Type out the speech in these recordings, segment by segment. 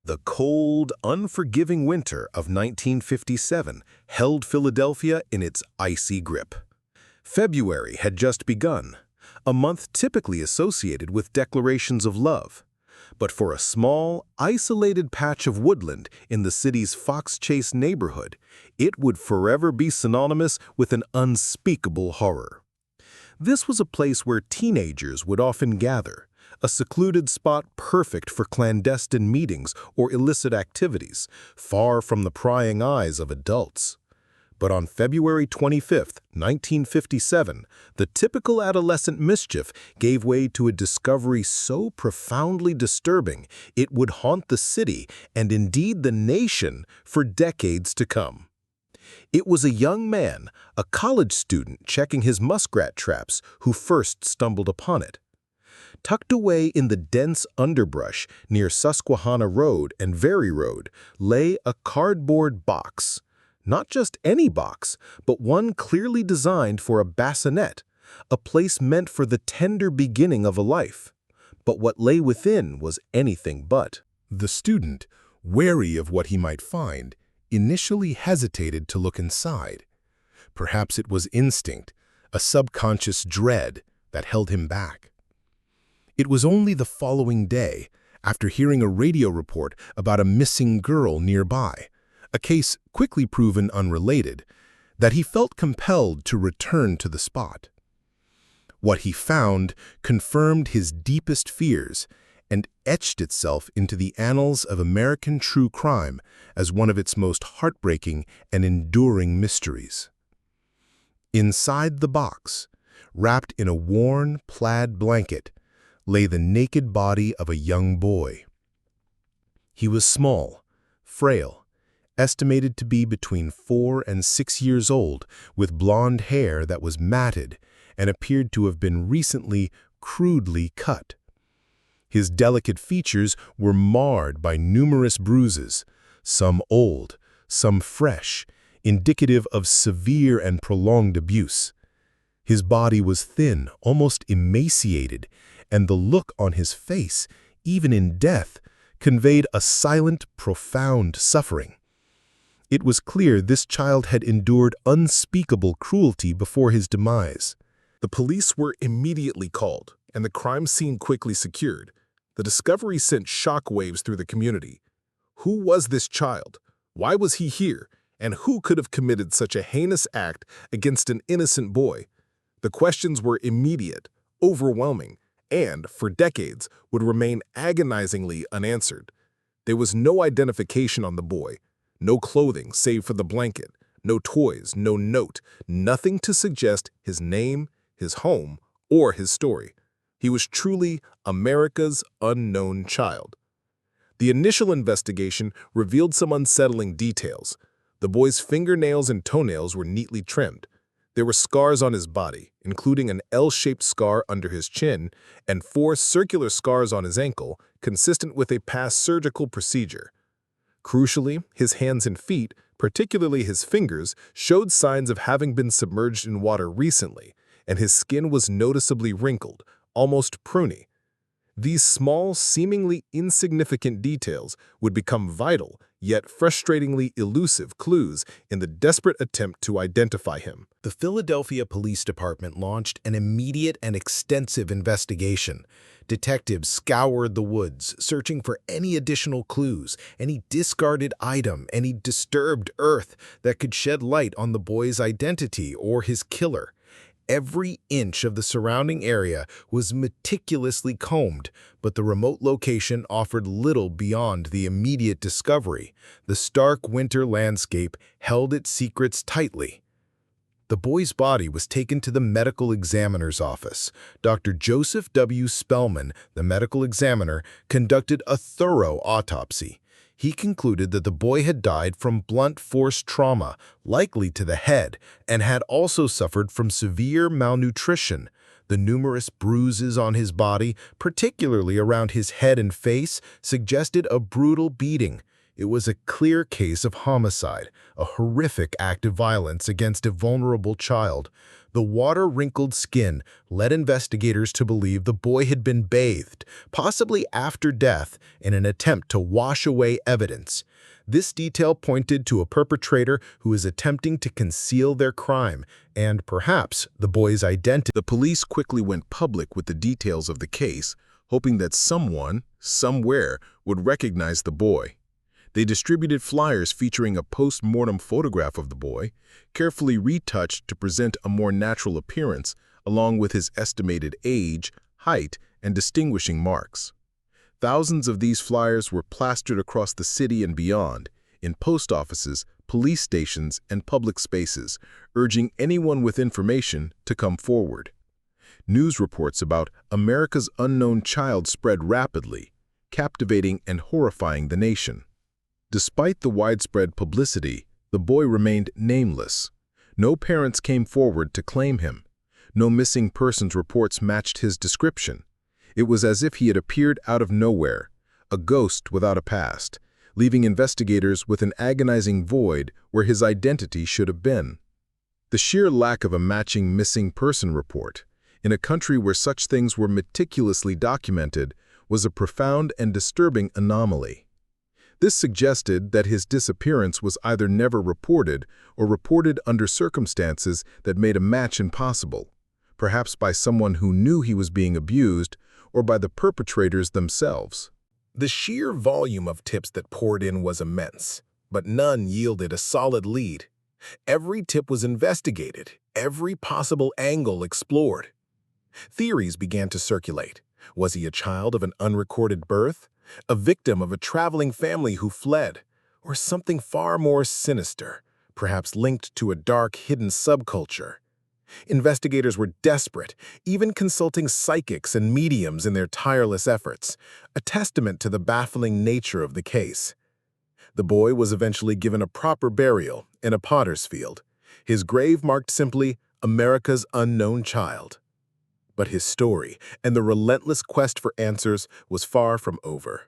The cold, unforgiving winter of 1957 held Philadelphia in its icy grip. February had just begun, a month typically associated with declarations of love. But for a small, isolated patch of woodland in the city's Fox Chase neighborhood, it would forever be synonymous with an unspeakable horror. This was a place where teenagers would often gather, a secluded spot perfect for clandestine meetings or illicit activities, far from the prying eyes of adults. But on February 25, 1957, the typical adolescent mischief gave way to a discovery so profoundly disturbing it would haunt the city and indeed the nation for decades to come. It was a young man, a college student checking his muskrat traps, who first stumbled upon it. Tucked away in the dense underbrush near Susquehanna Road and Very Road lay a cardboard box. Not just any box, but one clearly designed for a bassinet, a place meant for the tender beginning of a life. But what lay within was anything but. The student, wary of what he might find, initially hesitated to look inside. Perhaps it was instinct, a subconscious dread that held him back. It was only the following day, after hearing a radio report about a missing girl nearby, a case quickly proven unrelated, that he felt compelled to return to the spot. What he found confirmed his deepest fears and etched itself into the annals of American true crime as one of its most heartbreaking and enduring mysteries. Inside the box, wrapped in a worn plaid blanket, lay the naked body of a young boy. He was small, frail, estimated to be between 4 and 6 years old, with blonde hair that was matted and appeared to have been recently crudely cut. His delicate features were marred by numerous bruises, some old, some fresh, indicative of severe and prolonged abuse. His body was thin, almost emaciated, and the look on his face, even in death, conveyed a silent, profound suffering. It was clear this child had endured unspeakable cruelty before his demise. The police were immediately called, and the crime scene quickly secured. The discovery sent shockwaves through the community. Who was this child? Why was he here? And who could have committed such a heinous act against an innocent boy? The questions were immediate, overwhelming, and, for decades, would remain agonizingly unanswered. There was no identification on the boy, no clothing save for the blanket, no toys, no note, nothing to suggest his name, his home, or his story. He was truly America's unknown child. The initial investigation revealed some unsettling details. The boy's fingernails and toenails were neatly trimmed. There were scars on his body, including an L-shaped scar under his chin and 4 circular scars on his ankle, consistent with a past surgical procedure. Crucially, his hands and feet, particularly his fingers, showed signs of having been submerged in water recently, and his skin was noticeably wrinkled, almost pruny. These small, seemingly insignificant details would become vital, yet frustratingly elusive clues in the desperate attempt to identify him. The Philadelphia Police Department launched an immediate and extensive investigation. Detectives scoured the woods, searching for any additional clues, any discarded item, any disturbed earth that could shed light on the boy's identity or his killer. Every inch of the surrounding area was meticulously combed, but the remote location offered little beyond the immediate discovery. The stark winter landscape held its secrets tightly. The boy's body was taken to the medical examiner's office. Dr. Joseph W. Spellman, the medical examiner, conducted a thorough autopsy. He concluded that the boy had died from blunt force trauma, likely to the head, and had also suffered from severe malnutrition. The numerous bruises on his body, particularly around his head and face, suggested a brutal beating. It was a clear case of homicide, a horrific act of violence against a vulnerable child. The water-wrinkled skin led investigators to believe the boy had been bathed, possibly after death, in an attempt to wash away evidence. This detail pointed to a perpetrator who was attempting to conceal their crime and, perhaps, the boy's identity. The police quickly went public with the details of the case, hoping that someone, somewhere, would recognize the boy. They distributed flyers featuring a post-mortem photograph of the boy, carefully retouched to present a more natural appearance, along with his estimated age, height, and distinguishing marks. Thousands of these flyers were plastered across the city and beyond, in post offices, police stations, and public spaces, urging anyone with information to come forward. News reports about America's unknown child spread rapidly, captivating and horrifying the nation. Despite the widespread publicity, the boy remained nameless. No parents came forward to claim him. No missing persons reports matched his description. It was as if he had appeared out of nowhere, a ghost without a past, leaving investigators with an agonizing void where his identity should have been. The sheer lack of a matching missing person report, in a country where such things were meticulously documented, was a profound and disturbing anomaly. This suggested that his disappearance was either never reported or reported under circumstances that made a match impossible, perhaps by someone who knew he was being abused or by the perpetrators themselves. The sheer volume of tips that poured in was immense, but none yielded a solid lead. Every tip was investigated, every possible angle explored. Theories began to circulate. Was he a child of an unrecorded birth? A victim of a traveling family who fled? Or something far more sinister, perhaps linked to a dark, hidden subculture? Investigators were desperate, even consulting psychics and mediums in their tireless efforts, a testament to the baffling nature of the case. The boy was eventually given a proper burial in a potter's field, his grave marked simply, "America's Unknown Child." But his story and the relentless quest for answers was far from over.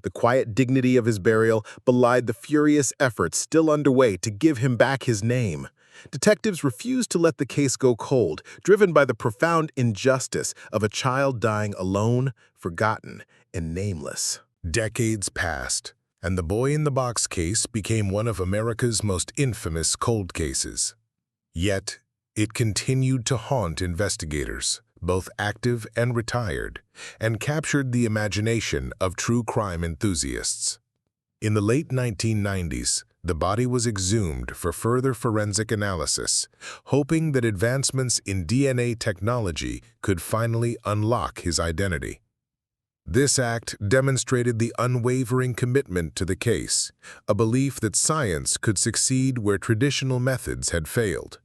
The quiet dignity of his burial belied the furious efforts still underway to give him back his name. Detectives refused to let the case go cold, driven by the profound injustice of a child dying alone, forgotten, and nameless. Decades passed, and the boy-in-the-box case became one of America's most infamous cold cases. Yet, it continued to haunt investigators, both active and retired, and captured the imagination of true crime enthusiasts. In the late 1990s, the body was exhumed for further forensic analysis, hoping that advancements in DNA technology could finally unlock his identity. This act demonstrated the unwavering commitment to the case, a belief that science could succeed where traditional methods had failed.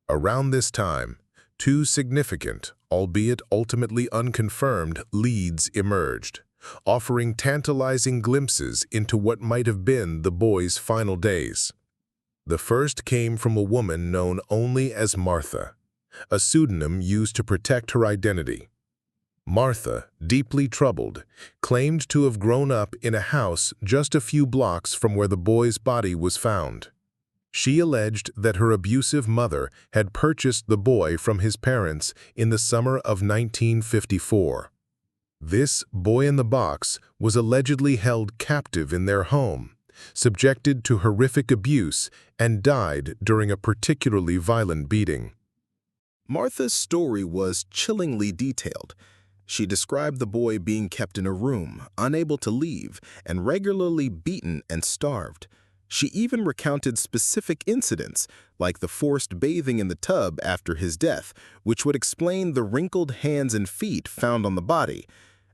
Around this time, two significant, albeit ultimately unconfirmed, leads emerged, offering tantalizing glimpses into what might have been the boy's final days. The first came from a woman known only as Martha, a pseudonym used to protect her identity. Martha, deeply troubled, claimed to have grown up in a house just a few blocks from where the boy's body was found. She alleged that her abusive mother had purchased the boy from his parents in the summer of 1954. This boy-in-the-box was allegedly held captive in their home, subjected to horrific abuse, and died during a particularly violent beating. Martha's story was chillingly detailed. She described the boy being kept in a room, unable to leave, and regularly beaten and starved. She even recounted specific incidents, like the forced bathing in the tub after his death, which would explain the wrinkled hands and feet found on the body.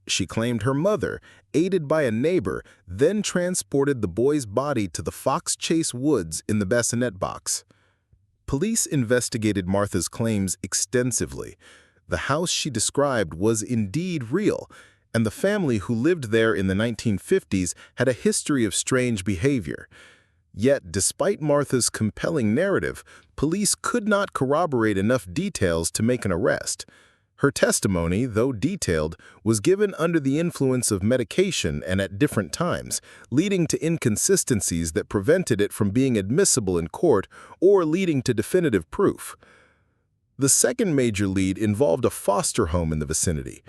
She claimed her mother, aided by a neighbor, then transported the boy's body to the Fox Chase Woods in the bassinet box. Police investigated Martha's claims extensively. The house she described was indeed real, and the family who lived there in the 1950s had a history of strange behavior. Yet, despite Martha's compelling narrative, police could not corroborate enough details to make an arrest. Her testimony, though detailed, was given under the influence of medication and at different times, leading to inconsistencies that prevented it from being admissible in court or leading to definitive proof. The second major lead involved a foster home in the vicinity.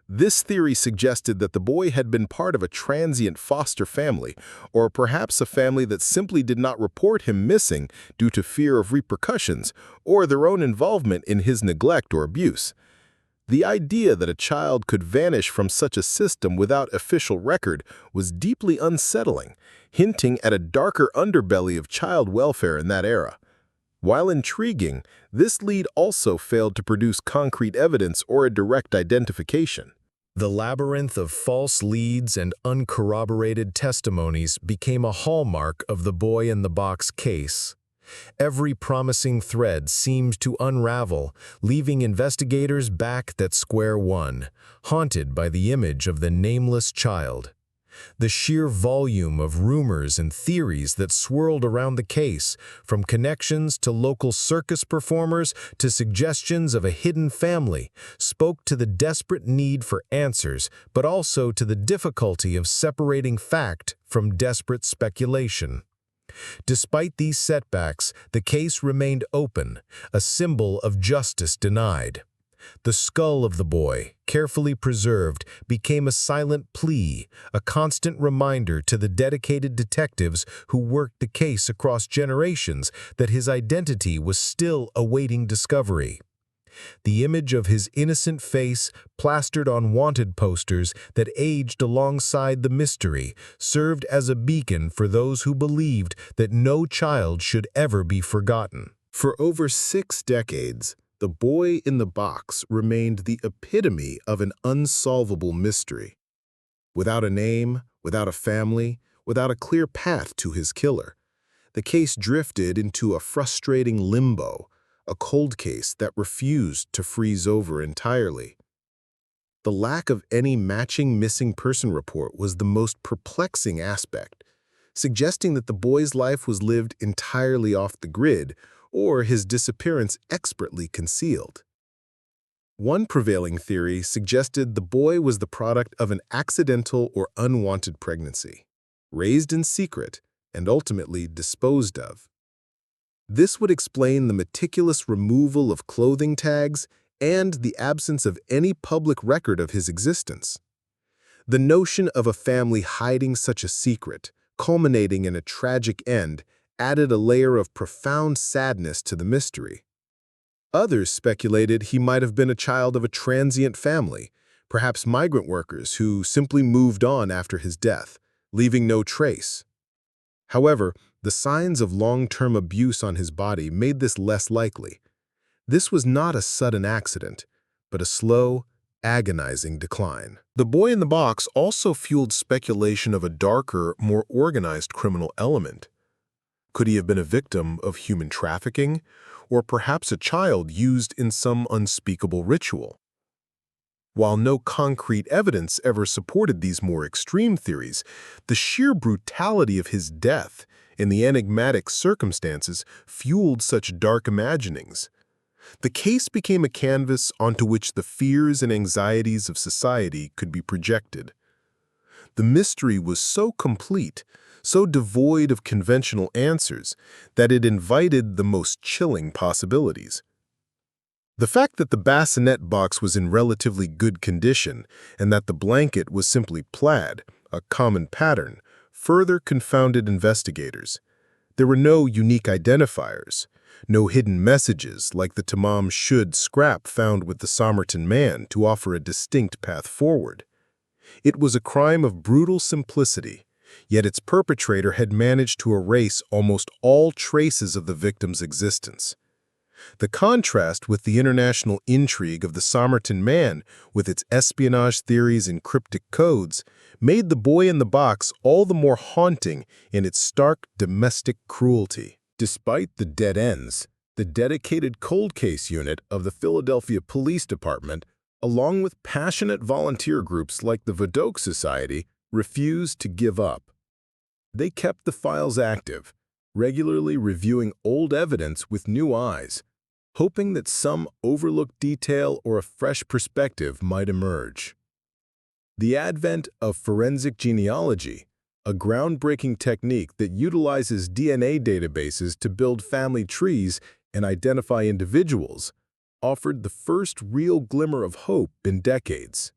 This theory suggested that the boy had been part of a transient foster family, or perhaps a family that simply did not report him missing due to fear of repercussions or their own involvement in his neglect or abuse. The idea that a child could vanish from such a system without official record was deeply unsettling, hinting at a darker underbelly of child welfare in that era. While intriguing, this lead also failed to produce concrete evidence or a direct identification. The labyrinth of false leads and uncorroborated testimonies became a hallmark of the boy-in-the-box case. Every promising thread seemed to unravel, leaving investigators back at square one, haunted by the image of the nameless child. The sheer volume of rumors and theories that swirled around the case, from connections to local circus performers to suggestions of a hidden family, spoke to the desperate need for answers, but also to the difficulty of separating fact from desperate speculation. Despite these setbacks, the case remained open, a symbol of justice denied. The skull of the boy, carefully preserved, became a silent plea, a constant reminder to the dedicated detectives who worked the case across generations that his identity was still awaiting discovery. The image of his innocent face, plastered on wanted posters that aged alongside the mystery, served as a beacon for those who believed that no child should ever be forgotten. For over 6 decades, the boy in the box remained the epitome of an unsolvable mystery. Without a name, without a family, without a clear path to his killer, the case drifted into a frustrating limbo, a cold case that refused to freeze over entirely. The lack of any matching missing person report was the most perplexing aspect, suggesting that the boy's life was lived entirely off the grid, or his disappearance expertly concealed. One prevailing theory suggested the boy was the product of an accidental or unwanted pregnancy, raised in secret and ultimately disposed of. This would explain the meticulous removal of clothing tags and the absence of any public record of his existence. The notion of a family hiding such a secret, culminating in a tragic end, added a layer of profound sadness to the mystery. Others speculated he might have been a child of a transient family, perhaps migrant workers who simply moved on after his death, leaving no trace. However, the signs of long-term abuse on his body made this less likely. This was not a sudden accident, but a slow, agonizing decline. The boy in the box also fueled speculation of a darker, more organized criminal element. Could he have been a victim of human trafficking, or perhaps a child used in some unspeakable ritual? While no concrete evidence ever supported these more extreme theories, the sheer brutality of his death and the enigmatic circumstances fueled such dark imaginings. The case became a canvas onto which the fears and anxieties of society could be projected. The mystery was so complete, so devoid of conventional answers, that it invited the most chilling possibilities. The fact that the bassinet box was in relatively good condition and that the blanket was simply plaid, a common pattern, further confounded investigators. There were no unique identifiers, no hidden messages like the Tamam Shud scrap found with the Somerton man to offer a distinct path forward. It was a crime of brutal simplicity, yet its perpetrator had managed to erase almost all traces of the victim's existence. The contrast with the international intrigue of the Somerton man, with its espionage theories and cryptic codes, made the boy in the box all the more haunting in its stark domestic cruelty. Despite the dead ends, the dedicated cold case unit of the Philadelphia Police Department, along with passionate volunteer groups like the Vidocq Society, refused to give up. They kept the files active, regularly reviewing old evidence with new eyes, hoping that some overlooked detail or a fresh perspective might emerge. The advent of forensic genealogy, a groundbreaking technique that utilizes DNA databases to build family trees and identify individuals, offered the first real glimmer of hope in decades.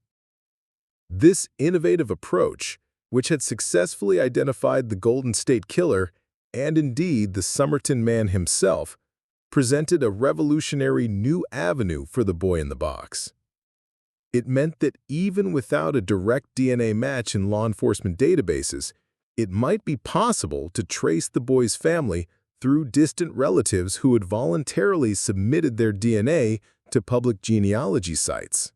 This innovative approach, which had successfully identified the Golden State Killer and indeed the Somerton Man himself, presented a revolutionary new avenue for the boy in the box. It meant that even without a direct DNA match in law enforcement databases, it might be possible to trace the boy's family through distant relatives who had voluntarily submitted their DNA to public genealogy sites.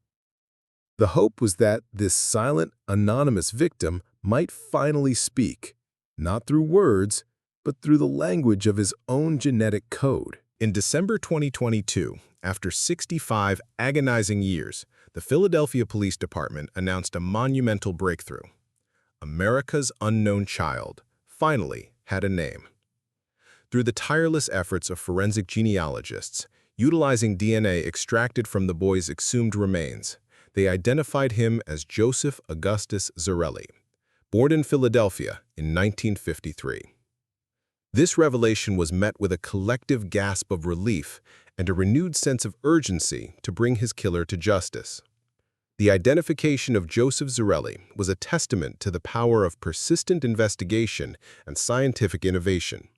The hope was that this silent, anonymous victim might finally speak, not through words, but through the language of his own genetic code. In December 2022, after 65 agonizing years, the Philadelphia Police Department announced a monumental breakthrough. America's unknown child finally had a name. Through the tireless efforts of forensic genealogists, utilizing DNA extracted from the boy's exhumed remains, they identified him as Joseph Augustus Zarelli, born in Philadelphia in 1953. This revelation was met with a collective gasp of relief and a renewed sense of urgency to bring his killer to justice. The identification of Joseph Zarelli was a testament to the power of persistent investigation and scientific innovation.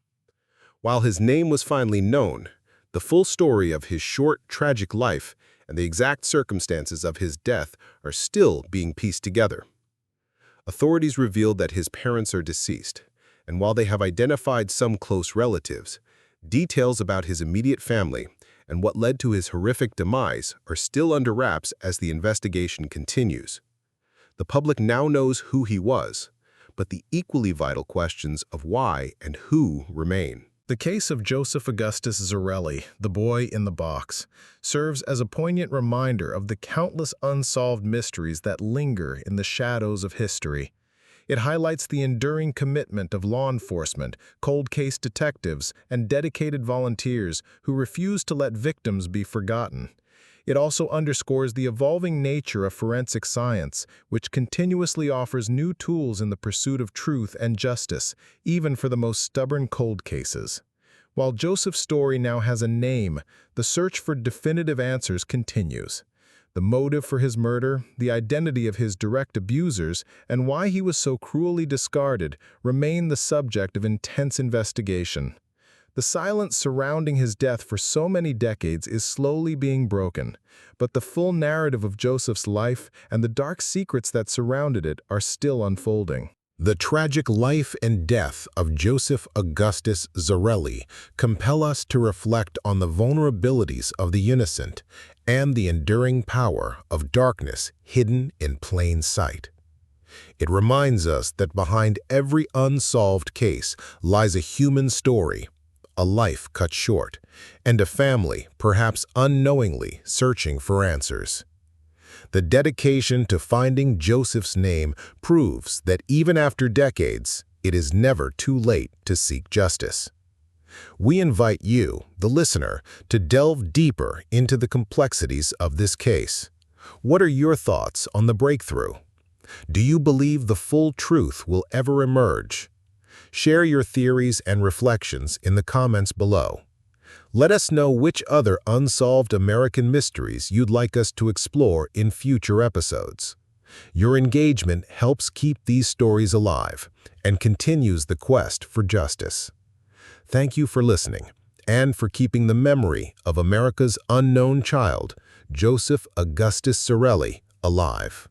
While his name was finally known, the full story of his short, tragic life and the exact circumstances of his death are still being pieced together. Authorities revealed that his parents are deceased, and while they have identified some close relatives, details about his immediate family and what led to his horrific demise are still under wraps as the investigation continues. The public now knows who he was, but the equally vital questions of why and who remain. The case of Joseph Augustus Zarelli, the boy in the box, serves as a poignant reminder of the countless unsolved mysteries that linger in the shadows of history. It highlights the enduring commitment of law enforcement, cold case detectives, and dedicated volunteers who refuse to let victims be forgotten. It also underscores the evolving nature of forensic science, which continuously offers new tools in the pursuit of truth and justice, even for the most stubborn cold cases. While Joseph's story now has a name, the search for definitive answers continues. The motive for his murder, the identity of his direct abusers, and why he was so cruelly discarded remain the subject of intense investigation. The silence surrounding his death for so many decades is slowly being broken, but the full narrative of Joseph's life and the dark secrets that surrounded it are still unfolding. The tragic life and death of Joseph Augustus Zarelli compel us to reflect on the vulnerabilities of the innocent and the enduring power of darkness hidden in plain sight. It reminds us that behind every unsolved case lies a human story, a life cut short, and a family, perhaps unknowingly, searching for answers. The dedication to finding Joseph's name proves that even after decades, it is never too late to seek justice. We invite you, the listener, to delve deeper into the complexities of this case. What are your thoughts on the breakthrough? Do you believe the full truth will ever emerge? Share your theories and reflections in the comments below. Let us know which other unsolved American mysteries you'd like us to explore in future episodes. Your engagement helps keep these stories alive and continues the quest for justice. Thank you for listening and for keeping the memory of America's unknown child, Joseph Augustus Zarelli, alive.